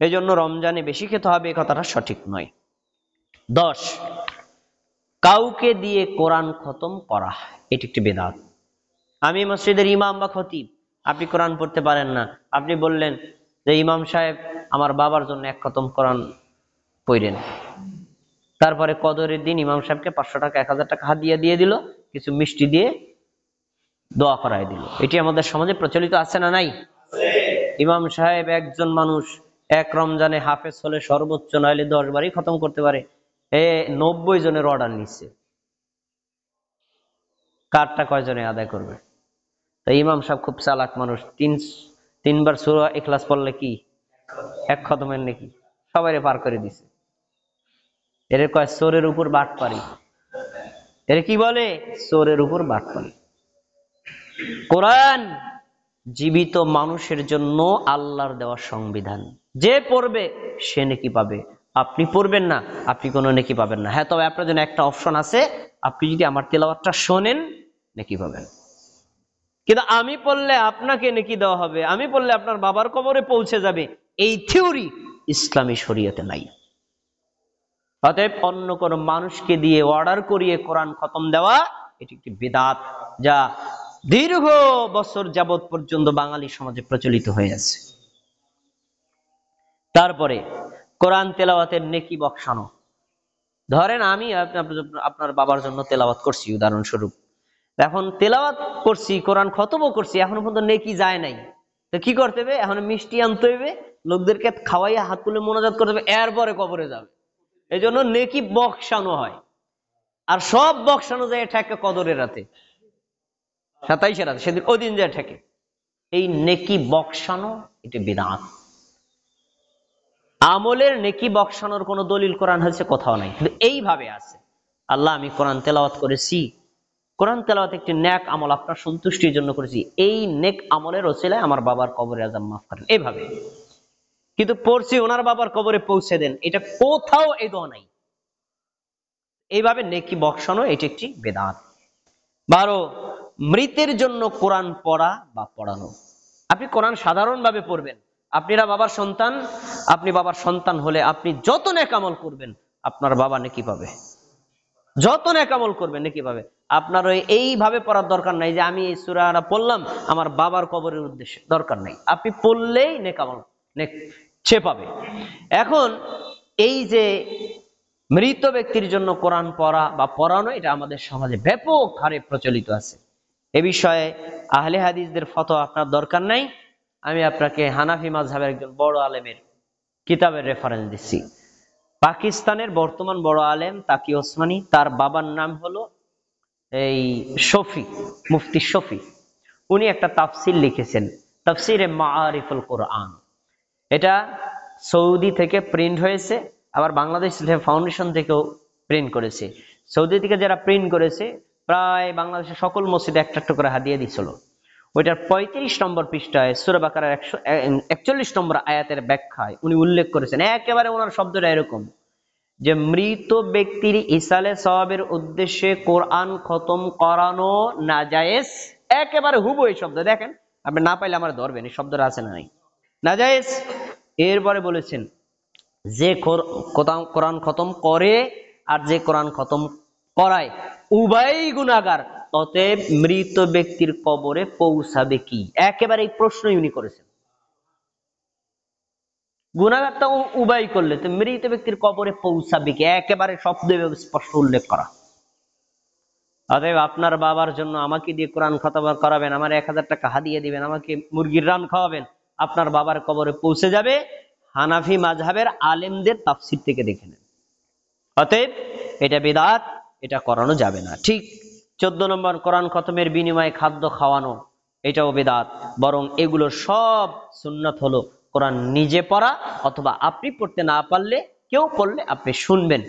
এই জন্য রমজানে বেশি খেতে হবে এ কথাটা সঠিক নয়। 10, কাউকে দিয়ে কোরআন খতম করা, এটি একটি বিদআত। আমি মসজিদের ইমাম বা খতিব, আপনি কোরআন পড়তে পারেন না, আপনি বললেন যে ইমাম সাহেব আমার বাবার জন্য এক খতম কোরআন পড়েন। তারপরে কদরের দিন ইমাম সাহেবকে 500 টাকা 1000 টাকা হাদিয়া দিয়ে দিল, কিছু মিষ্টি দিয়ে দোয়া করায় দিল। এটি আমাদের সমাজে প্রচলিত আছে না নাই? ইমাম সাহেব একজন মানুষ, এক রমজানে হাফেজ হলে সর্বোচ্চ নইলে 10 বারই খতম করতে পারে। 90 জনের অর্ডার নিচ্ছে, কারটা কয়জনে আদায় করবে? তাই ইমাম সাহেব খুব চালাক মানুষ, তিনবার সূরা ইখলাস পড়লে কি এক খতমের নাকি সবাই পার করে দিছে। এর কয় চোরের উপর বাটপারি। এর কি বলে? চোরের উপর বাটপারি। কোরআন জীবিত মানুষের জন্য আল্লাহর দেওয়া সংবিধান। যে পড়বে সে নেকি পাবে, আপনি পড়বেন না আপনি কোনো নেকি পাবেন না। হ্যাঁ, তবে আপনার জন্য একটা অপশন আছে, আপনি যদি আমার তেলাওয়াতটা শোনেন নেকি পাবেন। কিন্তু আমি পড়লে আপনাকে নেকি দেওয়া হবে, আমি পড়লে আপনার বাবার কবরে পৌঁছে যাবে, এই থিওরি ইসলামী শরীয়তে নাই। অতএব অন্য কোনো মানুষকে দিয়ে অর্ডার করিয়ে কোরআন খতম দেওয়া এটি একটি বিদআত, যা দীর্ঘ বছর যাবৎ পর্যন্ত বাঙালি সমাজে প্রচলিত হয়ে আছে। তারপরে কোরআন তেলাওয়াতের নেকি বকশানো। ধরেন আমি আপনার বাবার জন্য তেলাওয়াত করছি উদাহরণস্বরূপ, এখন তেলাওয়াত করছি, কোরআন খতমও করছি, এখনো পর্যন্ত নেকি যায় নাই, তো কি করতে হবে? এখন মিষ্টি আনতে হবে, লোকদেরকে খাওয়াইয়া হাত তুলে মোনাজাত করতে হবে, এরপরে কবরে যাবে। এই জন্য নেকি বকশানো হয়। আর সব বকশানো যায় ঠেকে কদরের রাতে, 27 রাতে, সেদিন ওই দিন যায় ঠেকে। এই নেকি বকশানো এটি বিদআত। আমলের নেকি বকশানোর কোন দলিল কোরআন হাদিসে কোথাও নাই, কিন্তু এইভাবে আছে। আল্লাহ আমি কোরআন তেলাওয়াত করেছি, কোরআন তেলাওয়াত একটি নেক আমল, আপনার সন্তুষ্টির জন্য করেছি, এই নেক আমলের ওসিলায় আমার বাবার কবরে আযাব মাফ করেন, এইভাবে। কিন্তু পড়ছি ওনার বাবার কবরে পৌঁছে দেন, এটা কোথাও এই দোয়া নাই। এইভাবে নেকি বকশানো এটি একটি বিদআত। 12, মৃতের জন্য কোরআন পড়া বা পড়ানো। আপনি কোরআন সাধারণভাবে পড়বেন, আপনারা বাবার সন্তান, আপনি বাবার সন্তান হলে আপনি যত নেক আমল করবেন আপনার বাবা নেকি পাবে, যত নেক আমল করবেন নেকি পাবে। আপনার এইভাবে পড়ার দরকার নাই যে আমি এই সূরাটা পড়লাম আমার বাবার কবরের উদ্দেশ্যে, দরকার নাই, আপনি পড়লেই নেক আমল নেক সে পাবে। এখন এই যে মৃত ব্যক্তির জন্য কোরআন পড়া বা পড়ানো, এটা আমাদের সমাজে ব্যাপক হারে প্রচলিত আছে। এ বিষয়ে আহলে হাদিসদের ফতোয়া আপনার দরকার নাই, আমি আপনাকে হানাফি মাযহাবের একজন বড় আলেমের কিতাবের রেফারেন্স দিচ্ছি। পাকিস্তানের বর্তমান বড় আলেম তাকি ওসমানী, তার বাবার নাম হলো এই শফি, মুফতি শফি। উনি একটা তাফসির লিখেছেন, তাফসিরে মাআরিফুল কোরআন। এটা সৌদি থেকে প্রিন্ট হয়েছে, আবার বাংলাদেশ ফাউন্ডেশন থেকেও প্রিন্ট করেছে। সৌদি থেকে যারা প্রিন্ট করেছে প্রায় বাংলাদেশের সকল মসজিদে একটা একটা করে হাদিয়া দিয়েছিল। ওইটার 35 নম্বর পৃষ্ঠায় সূরা বাকারার 141 নম্বর আয়াতের ব্যাখ্যায় উনি উল্লেখ করেছেন, একেবারে ওনার শব্দটা এরকম যে মৃত ব্যক্তির ইসালে সওয়াবের উদ্দেশ্যে কোরআন খতম করানো নাজায়েজ। একেবারে হুবহু এই শব্দ, দেখেন আপনি না পাইলে আমার ধরবেন, এই শব্দটা আছে না নাই, নাজায়েজ। এরপরে বলেছেন যে কোরআন খতম করে আর যে কোরআন খতম করায় উভয়ই গুনাহগার, অতএব মৃত ব্যক্তির কবরে পৌঁছাবে কি? একেবারে এই প্রশ্নই উনি করেছেন। গুনাহগারটা উভয় করলে তো মৃত ব্যক্তির কবরে পৌঁছাবে কি, একেবারে শব্দে স্পষ্ট উল্লেখ করা। অতএব আপনার বাবার জন্য আমাকে দিয়ে কোরআন খতম করাবেন, আমার 1000 টাকা হাদিয়া দিবেন, আমাকে মুরগির রান খাওয়াবেন, আপনার বাবার কবরে পৌঁছে যাবে, হানাফি মাযহাবের আলেমদের তাফসীর থেকে দেখে নেন। অতএব এটা বিদআত, এটা করানো যাবে না। ঠিক 14 নম্বর, কোরআন খতমের বিনিময়ে খাদ্য খাওয়ানো, এটাও বিদআত। বরং এগুলো সব সুন্নাত হলো কোরআন নিজে পড়া, অথবা আপনি পড়তে না পারলে কেউ পড়লে আপনি শুনবেন।